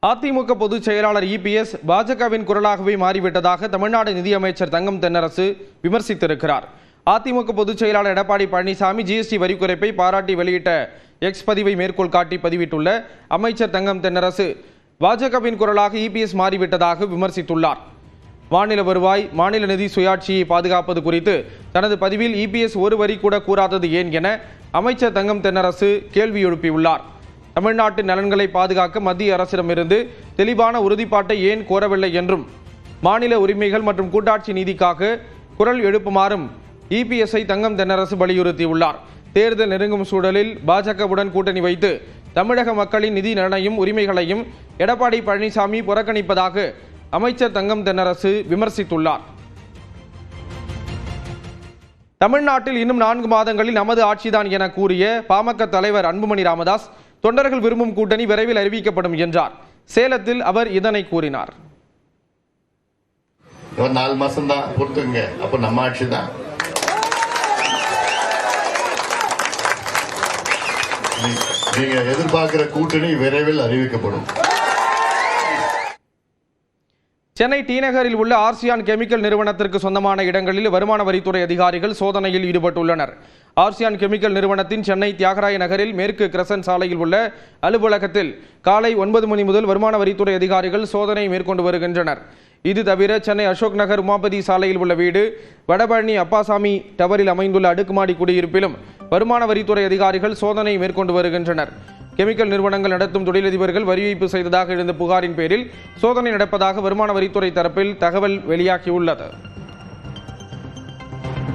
அதிமுக பொதுச் செயலாளர் இபிஎஸ் பாஜகவின் குரலாகவே மாறிவிட்டதாக தமிழ்நாடு நிதியமைச்சர் தங்கம் தென்னரசு விமர்சித்திருக்கிறார். அதிமுக பொதுச் செயலாளர் எடப்பாடி பழனிசாமி ஜிஎஸ்டி வரி குறைப்பை பாராட்டி வெளியிட்ட எக்ஸ் பதிவை மேற்கோள் காட்டி பதிவிட்டுள்ள அமைச்சர் தங்கம் தென்னரசு பாஜகவின் குரலாக இபிஎஸ் மாறிவிட்டதாக விமர்சித்துள்ளார். மாநில வருவாய், மாநில நிதி சுயாட்சியை பாதுகாப்பது குறித்து தனது பதிவில் இபிஎஸ் ஒரு வரி கூட கூறாதது ஏன் என அமைச்சர் தங்கம் தென்னரசு கேள்வி எழுப்பியுள்ளார். தமிழ்நாட்டு நலன்களை பாதுகாக்க மத்திய அரசிடமிருந்து தெளிவான உறுதிப்பாட்டை ஏன் கோரவில்லை என்றும், மாநில உரிமைகள் மற்றும் கூட்டாட்சி நீதிக்காக குரல் எழுப்புமாறும் இபிஎஸ்ஐ தங்கம் தென்னரசு வலியுறுத்தியுள்ளார். தேர்தல் நெருங்கும் சூழலில் பாஜகவுடன் கூட்டணி வைத்து தமிழக மக்களின் நிதி நலனையும் உரிமைகளையும் எடப்பாடி பழனிசாமி புறக்கணிப்பதாக அமைச்சர் தங்கம் தென்னரசு விமர்சித்துள்ளார். தமிழ்நாட்டில் இன்னும் 4 மாதங்களில் நமது ஆட்சிதான் என கூறிய பாமக தலைவர் அன்புமணி ராமதாஸ், தொண்டர்கள் விரும்பும் கூட்டணி விரைவில் அறிவிக்கப்படும் என்றார். சேலத்தில் அவர் இதனை கூறினார். 4 மாசம் தான் பொறுத்துங்க, அப்ப நம்ம ஆட்சி தான். நீங்க எதிர்பார்க்கிற கூட்டணி விரைவில் அறிவிக்கப்படும். சென்னை டி நகரில் உள்ள ஆர்சியான் கெமிக்கல் நிறுவனத்திற்கு சொந்தமான இடங்களில் வருமான வரித்துறை அதிகாரிகள் சோதனையில் ஈடுபட்டுள்ளனர். ஆர்சியான் கெமிக்கல் நிறுவனத்தின் சென்னை தியாகராய நகரில் மேற்கு கிரசன் சாலையில் உள்ள அலுவலகத்தில் காலை 9 மணி முதல் வருமான வரித்துறை அதிகாரிகள் சோதனை மேற்கொண்டு வருகின்றனர். இது தவிர சென்னை அசோக் நகர் உமாபதி சாலையில் உள்ள வீடு, வடபழனி அப்பாசாமி டவரில் அமைந்துள்ள அடுக்குமாடி குடியிருப்பிலும் வருமான வரித்துறை அதிகாரிகள் சோதனை மேற்கொண்டு வருகின்றனர். கெமிக்கல் நிறுவனங்கள் நடத்தும் தொழிலதிபர்கள் வரி ஏய்ப்பு செய்ததாக எழுந்த புகாரின் பேரில் சோதனை நடப்பதாக வருமான வரித்துறை தரப்பில் தகவல் வெளியாகியுள்ளது.